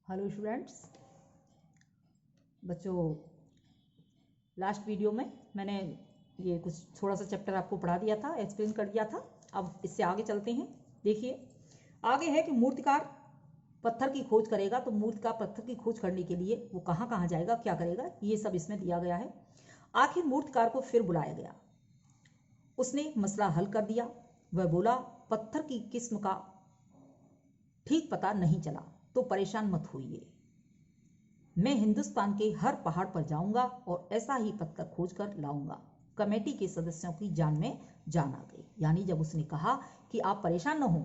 Hello students, बच्चों last video में मैंने ये कुछ थोड़ा सा चैप्टर आपको पढ़ा दिया था, एक्सप्लेन कर दिया था। अब इससे आगे चलते हैं। देखिए आगे है कि मूर्तिकार पत्थर की खोज करेगा, तो मूर्तिकार पत्थर की खोज करने के लिए वो कहाँ कहाँ जाएगा, क्या करेगा, ये सब इसमें दिया गया है। आखिर मूर्तिकार को फिर बुलाया गया, उसने मसला हल कर दिया। वह बोला, पत्थर की किस्म का ठीक पता नहीं चला तो परेशान मत होइए, मैं हिंदुस्तान के हर पहाड़ पर जाऊंगा और ऐसा ही पत्थर खोज कर लाऊंगा। कमेटी के सदस्यों की जान में जान आ गई। यानी जब उसने कहा कि आप परेशान न हो,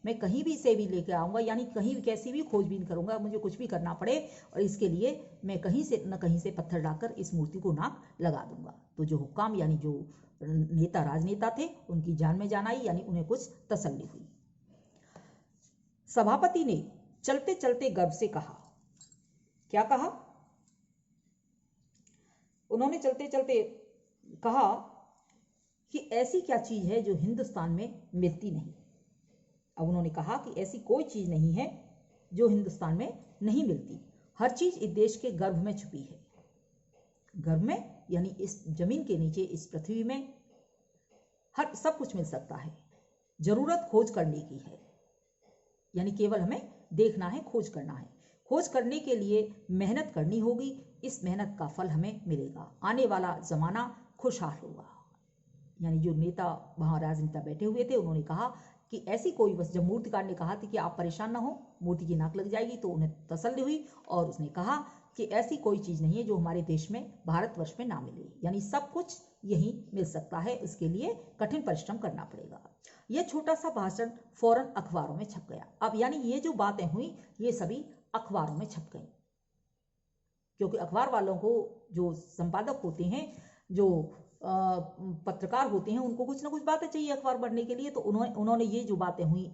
मैं कहीं भी से भी लेकर आऊंगा, यानी कहीं भी कैसी भी खोजबीन करूंगा, मुझे कुछ भी करना पड़े, और इसके लिए मैं कहीं से न कहीं से पत्थर डालकर इस मूर्ति को नाक लगा दूंगा। तो जो हुक्काम यानी जो नेता राजनेता थे, उनकी जान में जान आई, यानी उन्हें कुछ तसल्ली हुई। सभापति ने चलते चलते गर्व से कहा, क्या कहा? उन्होंने चलते चलते कहा कि ऐसी क्या चीज है जो हिंदुस्तान में मिलती नहीं। अब उन्होंने कहा कि ऐसी कोई चीज नहीं है जो हिंदुस्तान में नहीं मिलती, हर चीज इस देश के गर्भ में छुपी है। गर्भ में यानी इस जमीन के नीचे, इस पृथ्वी में हर सब कुछ मिल सकता है। जरूरत खोज करने की है, यानी केवल हमें देखना है, खोज करना है। खोज करने के लिए मेहनत करनी होगी, इस मेहनत का फल हमें मिलेगा। आने वाला जमाना खुशहाल होगा। यानी जो नेता वहाँ राजनेता बैठे हुए थे, उन्होंने कहा कि ऐसी कोई बस, जब मूर्तिकार ने कहा था कि आप परेशान ना हो, मूर्ति की नाक लग जाएगी, तो उन्हें तसल्ली हुई और उसने कहा कि ऐसी कोई चीज़ नहीं है जो हमारे देश में, भारतवर्ष में ना मिले, यानी सब कुछ यहीं मिल सकता है, इसके लिए कठिन परिश्रम करना पड़ेगा। यह छोटा सा भाषण फौरन अखबारों में छप गया। अब यानी ये जो बातें हुई ये सभी अखबारों में छप गई, क्योंकि अखबार वालों को, जो संपादक होते हैं, जो पत्रकार होते हैं, उनको कुछ ना कुछ बातें चाहिए अखबार बढ़ने के लिए। तो उन्होंने ये जो बातें हुई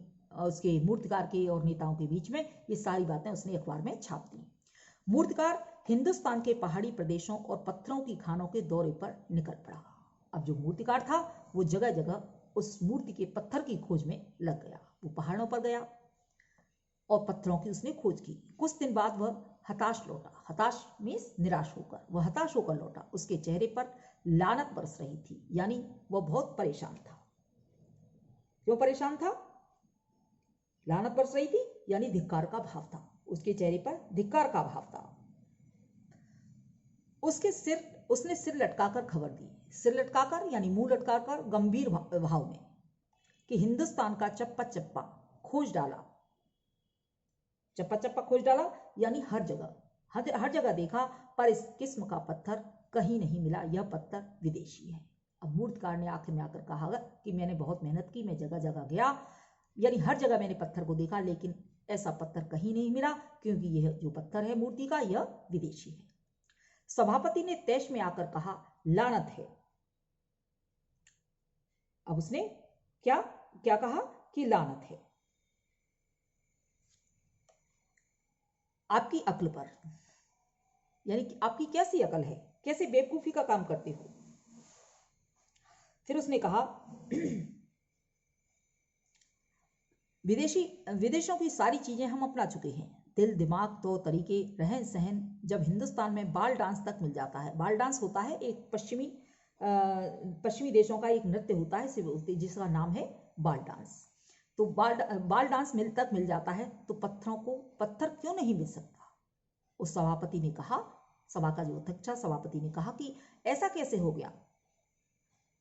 उसके मूर्तिकार के और नेताओं के बीच में, ये सारी बातें उसने अखबार में छाप दी। मूर्तिकार हिंदुस्तान के पहाड़ी प्रदेशों और पत्थरों की खानों के दौरे पर निकल पड़ा। अब जो मूर्तिकार था वो जगह जगह उस मूर्ति के पत्थर की खोज में लग गया। वो पहाड़ों पर गया और पत्थरों की उसने खोज की। कुछ दिन बाद वह हताश लौटा। हताश मीन्स निराश होकर, वह हताश होकर लौटा। उसके चेहरे पर लानत बरस रही थी, यानी वह बहुत परेशान था। क्यों परेशान था? लानत बरस रही थी, यानी धिक्कार का भाव था। उसके चेहरे पर धिक्कार का भाव था। उसने सिर लटकाकर खबर दी। सिर लटकाकर यानी मुंह लटकाकर गंभीर भाव में, कि हिंदुस्तान का चप्पा चप्पा खोज डाला। चप्पा चप्पा खोज डाला यानी हर जगह देखा, पर इस किस्म का पत्थर कहीं नहीं मिला। यह पत्थर विदेशी है। अब मूर्तिकार ने आखिर में आकर कहा कि मैंने बहुत मेहनत की, मैं जगह जगह गया, यानी हर जगह मैंने पत्थर को देखा, लेकिन ऐसा पत्थर कहीं नहीं मिला, क्योंकि यह जो पत्थर है मूर्ति का, यह विदेशी है। सभापति ने तैश में आकर कहा, लानत है। अब उसने क्या क्या कहा कि लानत है आपकी अक्ल पर, यानी कि आपकी कैसी अकल है, कैसे बेवकूफी का काम करते हो। फिर उसने कहा, विदेशों की सारी चीजें हम अपना चुके हैं, दिल दिमाग तो तरीके रहन सहन, जब हिंदुस्तान में बाल डांस तक मिल जाता है। बाल डांस होता है एक पश्चिमी देशों का एक नृत्य होता है, जिसका नाम है बाल डांस। तो बाल डांस मिल जाता है, तो पत्थर क्यों नहीं मिल सकता? उस सभापति ने कहा, सभा का जो अध्यक्ष सभापति ने कहा कि ऐसा कैसे हो गया?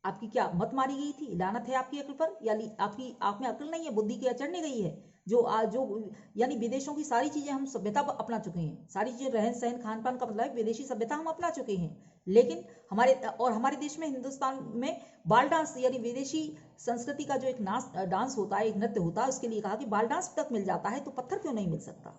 आपकी क्या मत मारी गई थी? लानत है आपकी अकल पर, यानी आपकी आप में अकल नहीं है, बुद्धि की चढ़ने गई है। जो यानी विदेशों की सारी चीजें हम सभ्यता अपना चुके हैं, सारी चीजें रहन सहन खान पान का मतलब विदेशी सभ्यता हम अपना चुके हैं, लेकिन हमारे देश में, हिंदुस्तान में बाल डांस यानी विदेशी संस्कृति का जो एक डांस होता है, एक नृत्य होता है, उसके लिए कहा कि बाल डांस तक मिल जाता है, तो पत्थर क्यों नहीं मिल सकता?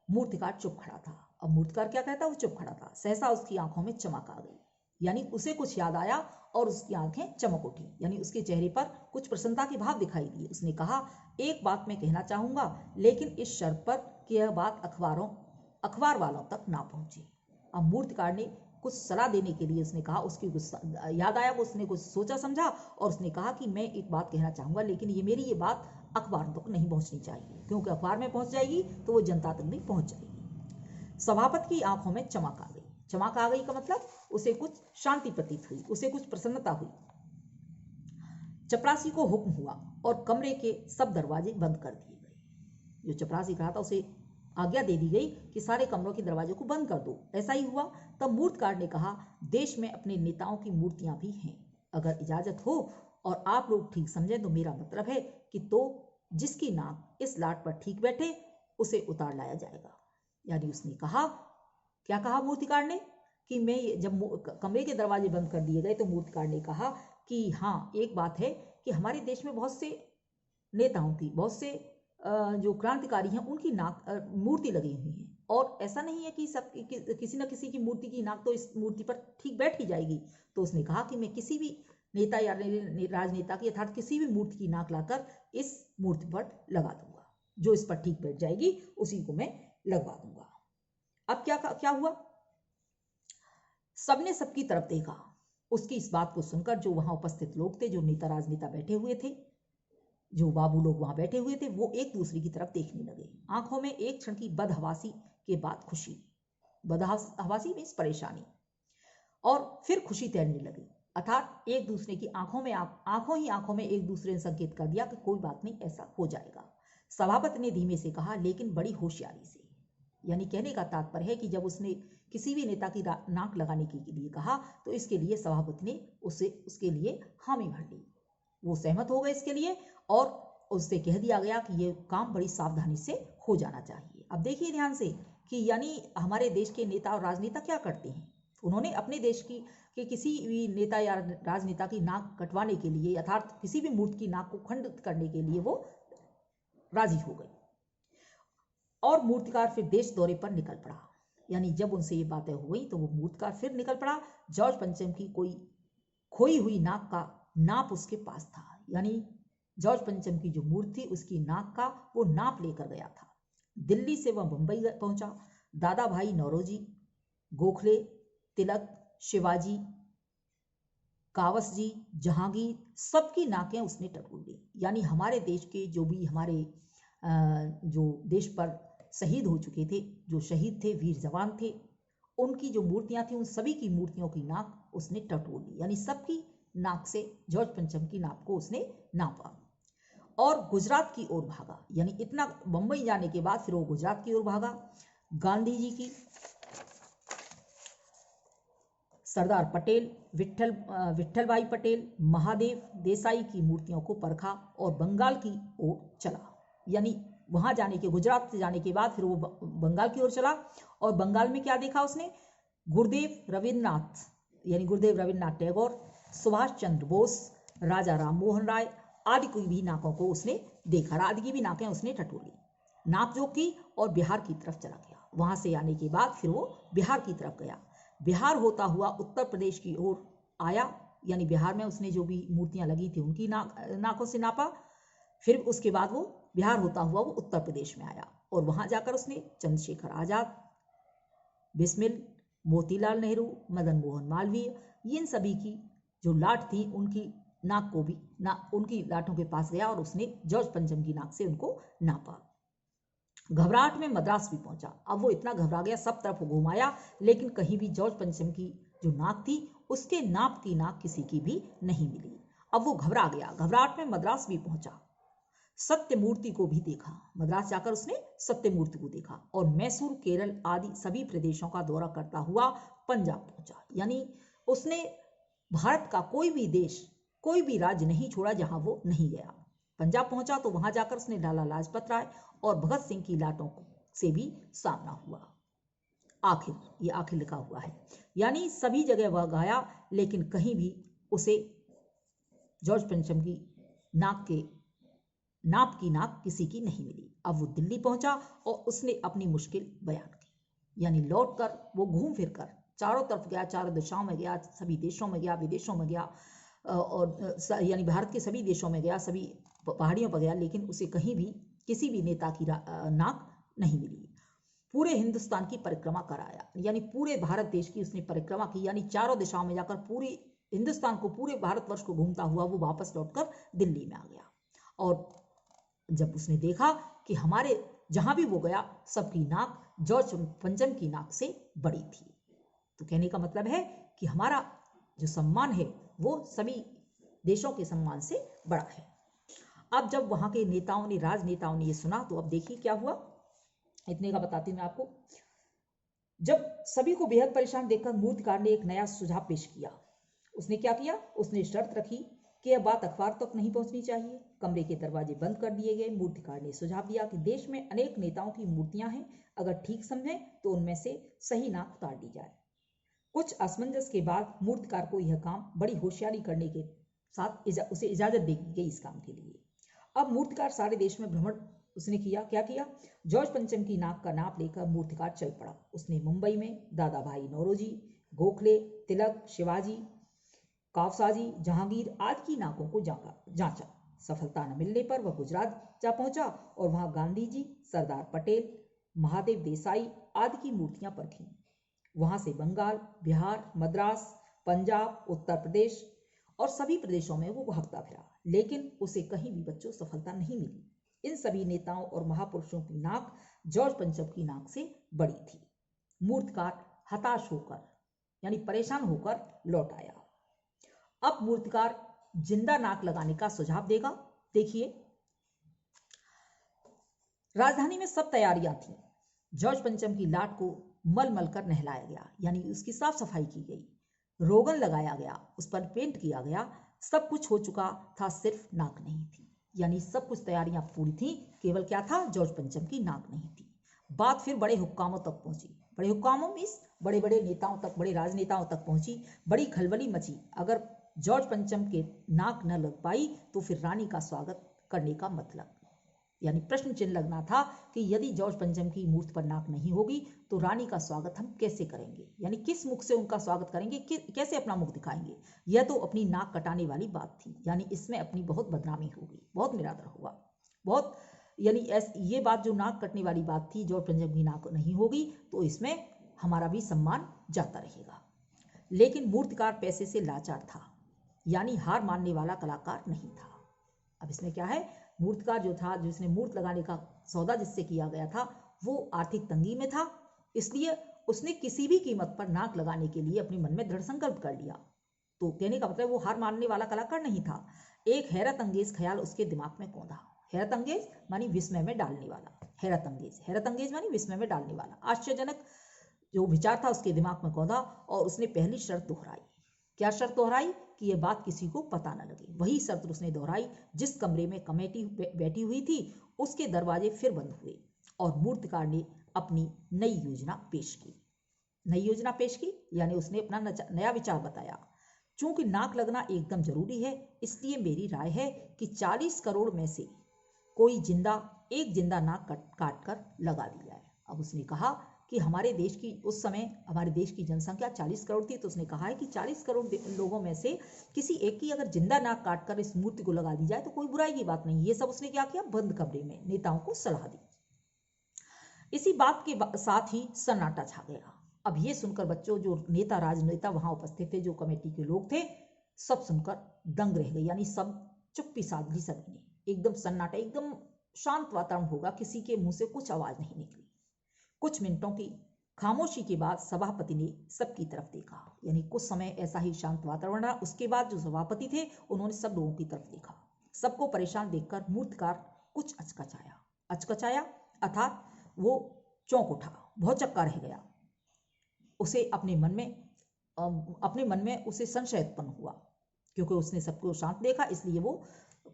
मूर्तिकार चुप खड़ा था। अब मूर्तिकार क्या कहता? वो चुप खड़ा था। सहसा उसकी आंखों में चमक आ गई, यानी उसे कुछ याद आया और उसकी आंखें चमक उठी, यानी उसके चेहरे पर कुछ प्रसन्नता के भाव दिखाई दिए। उसने कहा, एक बात मैं कहना चाहूंगा, लेकिन इस शर्त पर कि यह बात अखबार वालों तक ना पहुंचे। अब मूर्तिकार ने कुछ सलाह देने के लिए उसने कहा, उसकी याद आया, वो उसने कुछ सोचा समझा और उसने कहा कि मैं एक बात कहना चाहूंगा, लेकिन मेरी ये बात अखबार तक नहीं पहुंचनी चाहिए, क्योंकि अखबार में पहुंच जाएगी तो वो जनता तक भी पहुंच जाएगी। सभापति की आंखों में चमक आ गई। चमक आ गई का मतलब उसे कुछ शांति प्रतीत हुई, उसे कुछ प्रसन्नता हुई। चपरासी को हुक्म हुआ और कमरे के सब दरवाजे बंद कर दिए गए। जो चपरासी कहा था उसे आज्ञा दे दी गई कि सारे कमरों के दरवाजों को बंद कर दो। ऐसा ही हुआ। तब मूर्तिकार ने कहा, देश में अपने नेताओं की मूर्तियां भी हैं, अगर इजाजत हो और आप लोग ठीक समझें तो मेरा मतलब है कि तो जिसकी नाक इस लाट पर ठीक बैठे उसे उतार लाया जाएगा। यानी उसने कहा, क्या कहा मूर्तिकार ने कि मैं जब कमरे के दरवाजे बंद कर दिए गए तो मूर्तिकार ने कहा कि हाँ, एक बात है कि हमारे देश में बहुत से नेताओं की, बहुत से जो क्रांतिकारी हैं उनकी नाक मूर्ति लगी हुई है, और ऐसा नहीं है कि सब किसी न किसी की मूर्ति की नाक तो इस मूर्ति पर ठीक बैठ ही जाएगी। तो उसने कहा कि मैं किसी भी नेता या राजनेता की अर्थात किसी भी मूर्ति की नाक लाकर इस मूर्ति पर लगा दूंगा, जो इस पर ठीक बैठ जाएगी उसी को मैं लगवा दूंगा। अब क्या हुआ, सबने सबकी तरफ देखा। उसकी इस बात को सुनकर जो वहां उपस्थित लोग थे, जो नेता राजनेता बैठे हुए थे, जो बाबू लोग वहां बैठे हुए थे, वो एक दूसरे की तरफ देखने लगे। आंखों में एक क्षण की बदहवासी के बाद खुशी, बदहवासी मीन्स परेशानी, और फिर खुशी तैरने लगी। अर्थात एक दूसरे की आंखों में एक दूसरे ने संकेत कर दिया कि कोई बात नहीं, ऐसा हो जाएगा। सभापति ने धीमे से कहा, लेकिन बड़ी होशियारी से। यानी कहने का तात्पर्य है कि जब उसने किसी भी नेता की नाक लगाने के लिए कहा तो इसके लिए सभापति ने उसके लिए हामी भर ली। वो सहमत हो गए इसके लिए, और उससे कह दिया गया कि ये काम बड़ी सावधानी से हो जाना चाहिए। अब देखिए ध्यान से कि यानी हमारे देश के नेता और राजनेता क्या करते हैं, उन्होंने अपने देश की किसी भी नेता या राजनेता की नाक कटवाने के लिए अर्थात किसी भी मूर्ति की नाक को खंडित करने के लिए वो राजी हो गए। और मूर्तिकार फिर देश दौरे पर निकल पड़ा। यानी जब उनसे ये बातें हो गई तो वो मूर्तिकार फिर निकल पड़ा। जॉर्ज पंचम की कोई खोई हुई नाक का नाप उसके पास था। यानी जॉर्ज पंचम की जो मूर्ति, उसकी नाक का वो नाप लेकर गया था। दिल्ली से वह मुंबई पहुंचा। दादा भाई नौरोजी, गोखले, तिलक, शिवाजी, कावस जी, जहांगीर, सबकी नाकें उसने टटोल दी। यानी हमारे देश के जो भी हमारे जो देश पर शहीद हो चुके थे, जो शहीद थे, वीर जवान थे, उनकी जो मूर्तियां थी, उन सभी की मूर्तियों की नाक उसने टटोल दी। यानी सबकी नाक से जॉर्ज पंचम की नाक को उसने नापा और गुजरात की ओर भागा। यानी इतना बंबई जाने के बाद फिर वो गुजरात की ओर भागा। गांधी जी की, सरदार पटेल, विट्ठल भाई पटेल, महादेव देसाई की मूर्तियों को परखा और बंगाल की ओर चला। यानी वहां जाने के, गुजरात से जाने के बाद फिर वो बंगाल की ओर चला। और बंगाल में क्या देखा उसने, गुरुदेव रविन्द्रनाथ टैगोर, सुभाष चंद्र बोस, राजा राम मोहन राय आदि की भी नाकों को उसने देखा, आदि की भी नाकें उसने टटोली, नाप जोख की और बिहार की तरफ चला गया। वहां से आने के बाद फिर वो बिहार की तरफ गया। बिहार होता हुआ उत्तर प्रदेश की ओर आया। यानी बिहार में उसने जो भी मूर्तियां लगी थी उनकी नाकों से नापा। फिर उसके बाद वो बिहार होता हुआ वो उत्तर प्रदेश में आया और वहां जाकर उसने चंद्रशेखर आजाद, बिस्मिल, मोतीलाल नेहरू, मदन मोहन मालवीय, इन सभी की जो लाट थी उनकी नाक को भी उनकी लाटों के पास गया और उसने जॉर्ज पंचम की नाक से उनको नापा। घबराहट में मद्रास भी पहुंचा। अब वो इतना घबरा गया, सब तरफ घुमाया, लेकिन कहीं भी जॉर्ज पंचम की जो नाक थी उसके नाप की नाक किसी की भी नहीं मिली। अब वो घबरा गया। घबराहट में मद्रास भी पहुंचा, सत्य मूर्ति को भी देखा। मद्रास जाकर उसने सत्य मूर्ति को देखा और मैसूर, केरल आदि सभी प्रदेशों का दौरा करता हुआ पंजाब पहुंचा। यानी उसने भारत का कोई भी देश, कोई भी राज्य नहीं छोड़ा जहां वो नहीं गया। पंजाब पहुंचा तो वहां जाकर उसने लाला लाजपत राय और भगत सिंह की लाटों से भी सामना हुआ। आखिर, ये आखिर लिखा हुआ है, यानी सभी जगह वह गया लेकिन कहीं भी उसे जॉर्ज पंचम की नाक की नाक किसी की नहीं मिली। अब वो दिल्ली पहुंचा और उसने अपनी मुश्किल बयान की। यानी लौटकर वो घूम फिर कर चारों तरफ गया, चारों दिशाओं में गया, सभी देशों में गया, विदेशों में गया, और यानी भारत के सभी देशों में गया, सभी पहाड़ियों पर गया, लेकिन उसे कहीं भी किसी भी नेता की नाक नहीं मिली। पूरे हिंदुस्तान की परिक्रमा कराया, यानी पूरे भारत देश की उसने परिक्रमा की। यानी चारों दिशाओं में जाकर पूरे हिंदुस्तान को, पूरे भारतवर्ष को घूमता हुआ वो वापस लौटकर दिल्ली में आ गया और जब उसने देखा कि हमारे जहां भी वो गया सबकी नाक जॉर्ज पंचम की नाक से बड़ी थी। तो कहने का मतलब है कि हमारा जो सम्मान है वो सभी देशों के सम्मान से बड़ा है। अब जब वहां के नेताओं ने, राजनेताओं ने ये सुना, तो अब देखिए क्या हुआ। इतने का बताती हूँ मैं आपको। जब सभी को बेहद परेशान देखकर मूर्तिकार ने एक नया सुझाव पेश किया। उसने क्या किया, उसने शर्त रखी कि यह बात अखबार तक नहीं पहुंचनी चाहिए। कमरे के दरवाजे बंद कर दिए गए। मूर्तिकार ने सुझाव दिया कि देश में अनेक नेताओं की मूर्तियां हैं, अगर ठीक समझें तो उनमें से सही नाक उतार दी जाए। कुछ असमंजस के बाद मूर्तिकार को यह काम बड़ी होशियारी करने के साथ उसे इजाजत दे दी गई इस काम के लिए। अब मूर्तिकार सारे देश में भ्रमण उसने किया। क्या किया, जॉर्ज पंचम की नाक का नाप लेकर मूर्तिकार चल पड़ा। उसने मुंबई में दादा भाई नौरोजी, गोखले, तिलक, शिवाजी, कावसाजी, जहांगीर आदि की नाकों को जांचा। सफलता न मिलने पर वह गुजरात जा पहुंचा और वहां गांधी जी, सरदार पटेल, महादेव देसाई आदि की मूर्तियां परखीं। वहां से बंगाल, बिहार, मद्रास, पंजाब, उत्तर प्रदेश और सभी प्रदेशों में वो भागता फिरा, लेकिन उसे कहीं भी बच्चों सफलता नहीं मिली। इन सभी नेताओं और महापुरुषों की नाक जॉर्ज पंचम की नाक से बड़ी थी। मूर्तिकार हताश होकर, यानी परेशान होकर लौट आया। अब मूर्तिकार जिंदा नाक लगाने का सुझाव देगा। देखिए, राजधानी में सब तैयारियां थीं। जॉर्ज पंचम की लाट को मल मल कर नहलाया गया, यानी उसकी साफ सफाई की गई, रोगन लगाया गया, उस पर पेंट किया गया। सब कुछ हो चुका था, सिर्फ नाक नहीं थी। यानी सब कुछ तैयारियां पूरी थी, केवल क्या था, जॉर्ज पंचम की नाक नहीं थी। बात फिर बड़े हुक्कामों तक पहुंची। बड़े हुक्कामों मीन्स बड़े बड़े नेताओं तक, बड़े राजनेताओं तक पहुंची। बड़ी खलबली मची। अगर जॉर्ज पंचम के नाक न लग पाई तो फिर रानी का स्वागत करने का मतलब, यानी प्रश्न चिन्ह लगना था कि यदि जॉर्ज पंचम की मूर्ति पर नाक नहीं होगी तो रानी का स्वागत हम कैसे करेंगे, यानी किस मुख से उनका स्वागत करेंगे, कैसे अपना मुख दिखाएंगे। यह तो अपनी नाक कटाने वाली बात थी, यानी इसमें अपनी बहुत बदनामी होगी, बहुत निरादर होगा, बहुत, यानी ये बात जो नाक कटने वाली बात थी, जॉर्ज पंचम की नाक नहीं होगी तो इसमें हमारा भी सम्मान जाता रहेगा। लेकिन मूर्तिकार पैसे से लाचार था, यानी हार मानने वाला कलाकार नहीं था। अब इसमें क्या है, मूर्तिकार जो था, जिसने मूर्ति लगाने का सौदा जिससे किया गया था, वो आर्थिक तंगी में था, इसलिए उसने किसी भी कीमत पर नाक लगाने के लिए अपने मन में दृढ़ संकल्प कर लिया। तो कहने का मतलब वो हार मानने वाला कलाकार नहीं था। एक हैरत अंगेज ख्याल उसके दिमाग में कौंधा। हैरत अंगेज मानी विस्मय में डालने वाला, हैरत अंगेज मानी विस्मय में डालने वाला, आश्चर्यजनक जो विचार था उसके दिमाग में कौंधा और उसने पहली शर्त दोहराई। क्या शर्त दोहराई, कि यह बात किसी को पता न लगे। वही शर्त उसने दोहराई। जिस कमरे में कमेटी बैठी हुई थी उसके दरवाजे फिर बंद हुए और मूर्तिकार ने अपनी नई योजना पेश की। नई योजना पेश की यानी उसने अपना नया विचार बताया। चूंकि नाक लगना एकदम जरूरी है, इसलिए मेरी राय है कि 40 करोड़ में से कोई एक जिंदा नाक काट कर लगा दी जाए। अब उसने कहा कि हमारे देश की, उस समय हमारे देश की जनसंख्या 40 करोड़ थी, तो उसने कहा है कि 40 करोड़ लोगों में से किसी एक की अगर जिंदा नाक काट कर इस मूर्ति को लगा दी जाए तो कोई बुराई की बात नहीं। ये सब उसने क्या किया, बंद कमरे में नेताओं को सलाह दी। इसी बात के साथ ही सन्नाटा छा गया। अब ये सुनकर बच्चों, जो नेता राजनेता वहां उपस्थित थे, जो कमेटी के लोग थे, सब सुनकर दंग रह गए, यानी सब चुप्पी साध ली सबने। एकदम सन्नाटा, एकदम शांत वातावरण होगा, किसी के मुंह से कुछ आवाज नहीं निकली। कुछ मिनटों की खामोशी के बाद सभापति ने सबकी तरफ देखा, यानी कुछ समय ऐसा ही शांत वातावरण रहा। उसके बाद जो सभापति थे उन्होंने सब लोगों की तरफ देखा। सबको परेशान देखकर मूर्तिकार कुछ अचकचाया अर्थात वो चौंक उठा, बहुत चक्का रह गया। उसे अपने मन में उसे संशय उत्पन्न हुआ, क्योंकि उसने सबको शांत देखा, इसलिए वो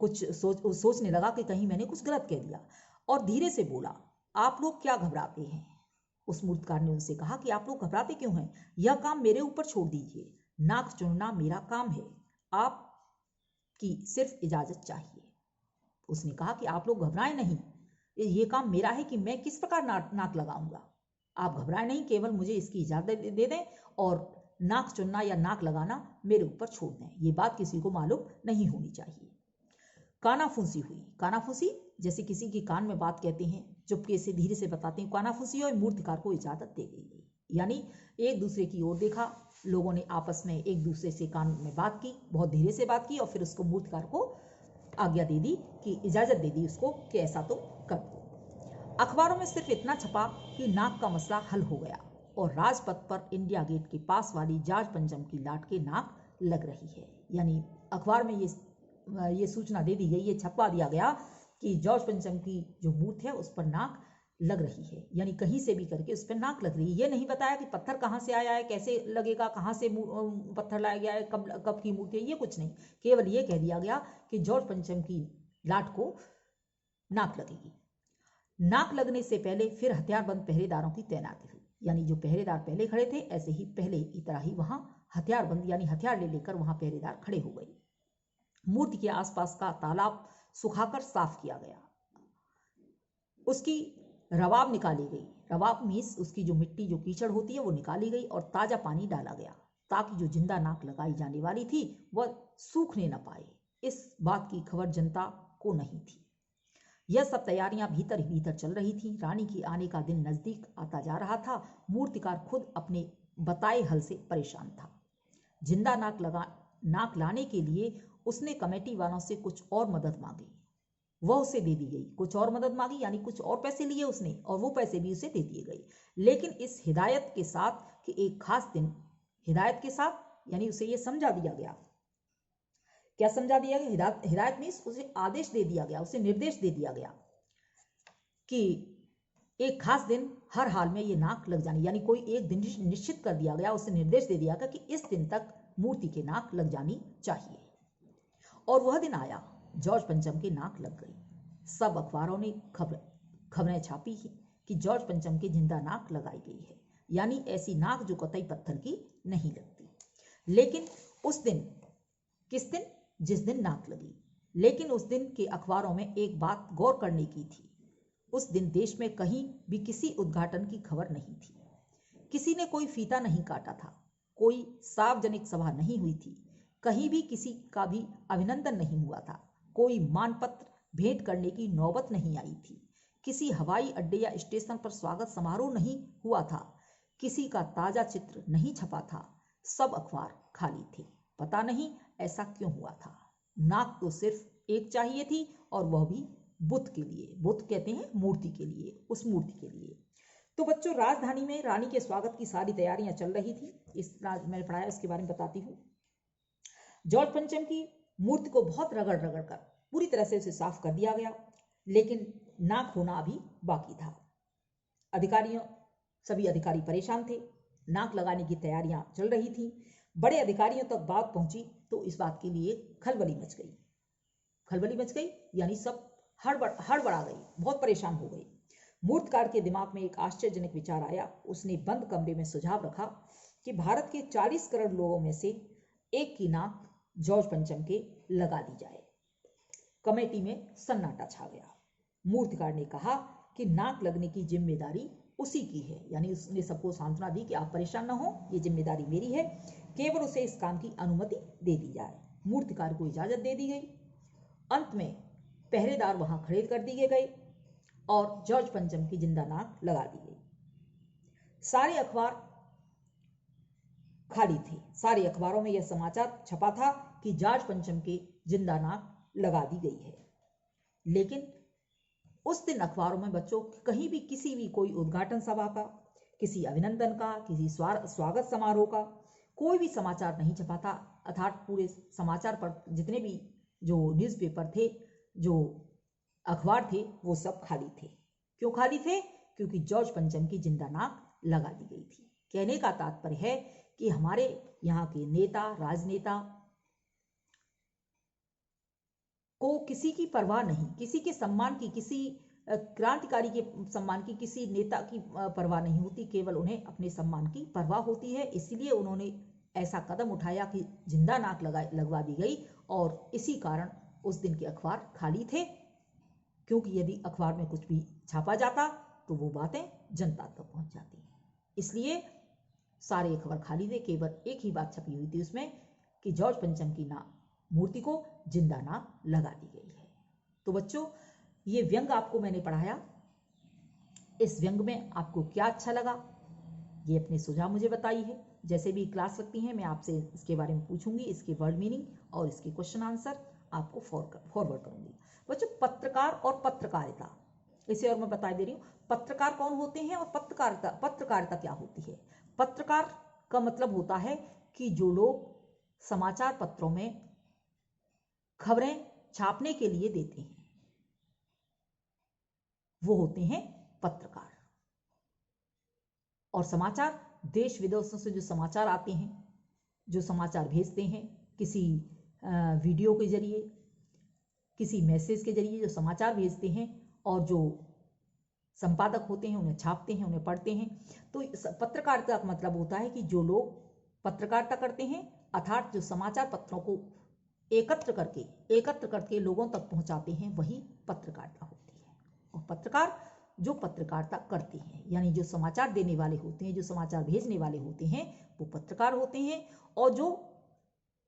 कुछ सोचने लगा कि कहीं मैंने कुछ गलत कह दिया, और धीरे से बोला, आप लोग क्या घबराते हैं। उस मूर्तिकार ने उनसे कहा कि आप लोग घबराते क्यों हैं, यह काम मेरे ऊपर छोड़ दीजिए, नाक चुनना मेरा काम है, आपकी सिर्फ इजाजत चाहिए। उसने कहा कि आप लोग घबराएं नहीं, ये काम मेरा है कि मैं किस प्रकार नाक लगाऊंगा। आप घबराएं नहीं, केवल मुझे इसकी इजाजत दे दें और नाक चुनना या नाक लगाना मेरे ऊपर छोड़ दें, ये बात किसी को मालूम नहीं होनी चाहिए। कानाफूसी हुई। कानाफूसी जैसे किसी के कान में बात कहते हैं, चुपके से धीरे से बताते हैं, कानाफूसी, और मूर्तिकार को इजाजत दे दी गई। यानी एक दूसरे की ओर देखा, लोगों ने आपस में एक दूसरे से कान में बात की, बहुत धीरे से बात की, और फिर उसको मूर्तिकार को आज्ञा दे दी कि इजाजत दे दी उसको कि ऐसा तो कर दो। अखबारों में सिर्फ इतना छपा कि नाक का मसला हल हो गया और राजपथ पर इंडिया गेट के पास वाली जॉर्ज पंचम की लाट के नाक लग रही है। यानी अखबार में ये सूचना दे दी गई, ये छपवा दिया गया कि जॉर्ज पंचम की जो मूर्ति है उस पर नाक लग रही है। यानी कहीं से भी करके उस पर नाक लग रही है। ये नहीं बताया कि पत्थर कहाँ से आया है, कैसे लगेगा, कहाँ से पत्थर लाया गया है, कब की मूर्ति है, ये कुछ नहीं। केवल ये कह दिया गया कि जॉर्ज पंचम की लाट को नाक लगेगी। नाक लगने से पहले फिर हथियारबंद पहरेदारों की तैनाती हुई। यानी जो पहरेदार पहले खड़े थे ऐसे ही पहले की तरह ही वहां हथियारबंद यानी हथियार ले लेकर वहां पहरेदार खड़े हो गए। मूर्ति के आसपास का तालाब सुखाकर साफ किया गया। उसकी रवाब निकाली गई। रवाब मीन्स उसकी जो मिट्टी जो कीचड़ होती है वो निकाली गई और ताजा पानी डाला गया ताकि जो जिंदा नाक लगाई जाने वाली थी वह सूखने न पाए। इस बात की खबर जनता को नहीं थी। यह सब तैयारियां भीतर ही भीतर चल रही थीं। रानी की आने का दिन नजदीक आता जा रहा था। मूर्तिकार खुद अपने बताए हल से परेशान था। जिंदा नाक लाने के लिए उसने कमेटी वालों से कुछ और मदद मांगी, वह उसे दे दी गई। कुछ और मदद मांगी यानी कुछ और पैसे लिए उसने और वो पैसे भी उसे दे दिए गए, लेकिन इस हिदायत के साथ कि एक खास दिन, हिदायत के साथ यानी उसे ये समझा दिया गया। क्या समझा दिया गया? हिदायत मीन्स उसे आदेश दे दिया गया, उसे निर्देश दे दिया गया कि एक खास दिन हर हाल में ये नाक लग जानी, यानी कोई एक दिन निश्चित कर दिया गया, उसे निर्देश दे दिया गया कि इस दिन तक मूर्ति के नाक लग जानी चाहिए। और वह दिन आया, जॉर्ज पंचम की नाक लग गई। सब अखबारों ने खबरें छापी कि जॉर्ज पंचम की जिंदा नाक लगाई गई है, यानी ऐसी नाक जो कतई पत्थर की नहीं लगती। लेकिन उस दिन, किस दिन? जिस दिन नाक लगी। लेकिन उस दिन के अखबारों में एक बात गौर करने की थी। उस दिन देश में कहीं भी किसी उद्घाटन की खबर नहीं थी। किसी ने कोई फीता नहीं काटा था, कोई सार्वजनिक सभा नहीं हुई थी, कहीं भी किसी का भी अभिनंदन नहीं हुआ था, कोई मानपत्र भेंट करने की नौबत नहीं आई थी, किसी हवाई अड्डे या स्टेशन पर स्वागत समारोह नहीं हुआ था, किसी का ताजा चित्र नहीं छपा था। सब अखबार खाली थे। पता नहीं ऐसा क्यों हुआ था। नाक तो सिर्फ एक चाहिए थी और वह भी बुद्ध के लिए, बुद्ध कहते हैं मूर्ति के लिए, उस मूर्ति के लिए। तो बच्चों, राजधानी में रानी के स्वागत की सारी तैयारियां चल रही थी। मैंने पढ़ाया, इसके बारे में बताती हूँ। जॉर्ज पंचम की मूर्ति को बहुत रगड़ रगड़ कर पूरी तरह से उसे साफ कर दिया गया, लेकिन नाक होना अभी बाकी था। सभी अधिकारी परेशान थे। नाक लगाने की तैयारियां चल रही थी। बड़े अधिकारियों तक बात पहुंची तो इस बात के लिए खलबली मच गई। खलबली मच गई यानी सब हड़बड़ा गई, बहुत परेशान हो गई। मूर्तिकार के दिमाग में एक आश्चर्यजनक विचार आया। उसने बंद कमरे में सुझाव रखा कि भारत के 40 करोड़ लोगों में से एक की नाक जॉर्ज पंचम के लगा दी जाए। कमेटी में सन्नाटा छा गया। मूर्तिकार ने कहा कि नाक लगने की जिम्मेदारी उसी की है, यानी उसने सबको सांत्वना दी कि आप परेशान ना हो, ये जिम्मेदारी मेरी है, केवल उसे इस काम की अनुमति दे दी जाए। मूर्तिकार को इजाजत दे दी गई। अंत में पहरेदार वहां खड़े कर दिए गए और जॉर्ज पंचम की जिंदा नाक लगा दी गई। सारे अखबार खाली थे। सारे अखबारों में यह समाचार छपा था कि जॉर्ज पंचम की जिंदा नाक लगा दी गई है। लेकिन उस दिन अखबारों में बच्चों कहीं भी किसी भी कोई उद्घाटन सभा का, किसी अभिनंदन का, किसी स्वागत समारोह का कोई भी समाचार नहीं छपा था। अर्थात पूरे समाचार पर जितने भी जो न्यूज़पेपर थे, जो अखबार थे, वो सब खाली थे। क्यों खाली थे? क्योंकि जॉर्ज पंचम की जिंदा नाक लगा दी गई थी। कहने का तात्पर्य है कि हमारे यहाँ के नेता, राजनेता को किसी की परवाह नहीं, किसी के सम्मान की, किसी क्रांतिकारी के सम्मान की, किसी नेता की परवाह नहीं होती, केवल उन्हें अपने सम्मान की परवाह होती है। इसलिए उन्होंने ऐसा कदम उठाया कि जिंदा नाक लगवा दी गई और इसी कारण उस दिन के अखबार खाली थे। क्योंकि यदि अखबार में कुछ भी छापा जाता तो वो बातें जनता तक पहुंच जाती, इसलिए सारे अखबार खाली थे। केवल एक ही बात छपी हुई थी उसमें कि जॉर्ज पंचम की मूर्ति को जिंदा नाक लगा दी गई है। तो बच्चों, ये व्यंग आपको मैंने पढ़ाया। इस व्यंग में आपको क्या अच्छा लगा, ये अपने सुझाव मुझे बताइए। जैसे भी क्लास लगती है मैं आपसे इसके बारे में पूछूंगी, इसके वर्ड मीनिंग और इसके क्वेश्चन आंसर। आपको फॉरवर्ड करूंगी। बच्चों पत्रकार और पत्रकारिता, इसे और मैं बता दे रही हूँ, पत्रकार कौन होते हैं और पत्रकारिता क्या होती है। पत्रकार का मतलब होता है कि जो लोग समाचार पत्रों में खबरें छापने के लिए देते हैं वो होते हैं पत्रकार। और समाचार, देश विदेशों से जो समाचार आते हैं, जो समाचार भेजते हैं किसी वीडियो के जरिए, किसी मैसेज के जरिए जो समाचार भेजते हैं, और जो संपादक होते हैं उन्हें छापते हैं, उन्हें पढ़ते हैं। तो पत्रकारिता का मतलब होता है कि जो लोग पत्रकारिता करते हैं, अर्थात जो समाचार पत्रों को एकत्र करके लोगों तक पहुंचाते हैं, वही पत्रकारिता होती है। और पत्रकार जो पत्रकारिता करते हैं, यानी जो समाचार देने वाले होते हैं, जो समाचार भेजने वाले होते हैं, वो पत्रकार होते हैं। और जो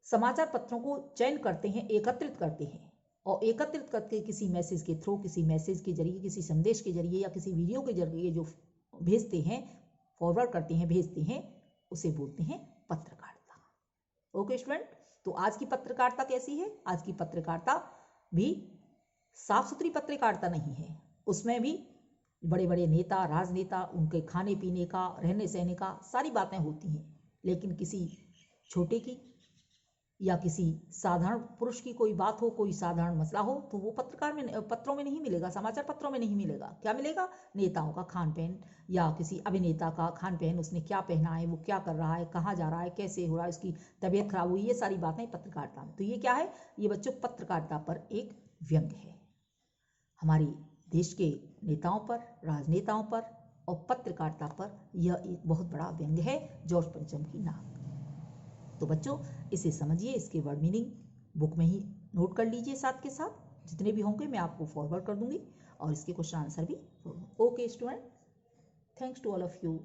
समाचार पत्रों को चयन करते हैं, एकत्रित करते हैं, और एकत्रित करके किसी मैसेज के थ्रू, किसी मैसेज के जरिए, किसी संदेश के जरिए या किसी वीडियो के जरिए जो भेजते हैं, फॉरवर्ड करते हैं, भेजते हैं, उसे बोलते हैं पत्रकारिता। ओके स्टूडेंट, तो आज की पत्रकारिता कैसी है? आज की पत्रकारिता भी साफ सुथरी पत्रकारिता नहीं है, उसमें भी बड़े बड़े नेता, राजनेता, उनके खाने पीने का, रहने सहने का सारी बातें होती हैं। लेकिन किसी छोटे की या किसी साधारण पुरुष की कोई बात हो, कोई साधारण मसला हो, तो वो पत्रों में नहीं मिलेगा, समाचार पत्रों में नहीं मिलेगा। क्या मिलेगा? नेताओं का खान पहन, या किसी अभिनेता का खान पहन, उसने क्या पहना है, वो क्या कर रहा है, कहाँ जा रहा है, कैसे हो रहा है, उसकी तबीयत खराब हुई, ये सारी बातें पत्रकारिता में। तो ये क्या है? ये बच्चों पत्रकारिता पर एक व्यंग है, हमारे देश के नेताओं पर, राजनेताओं पर और पत्रकारिता पर यह एक बहुत बड़ा व्यंग है, जॉर्ज पंचम की नाक। तो बच्चों इसे समझिए, इसके वर्ड मीनिंग बुक में ही नोट कर लीजिए, साथ के साथ जितने भी होंगे मैं आपको फॉरवर्ड कर दूंगी, और इसके क्वेश्चन आंसर भी। Okay student, thanks to all of you.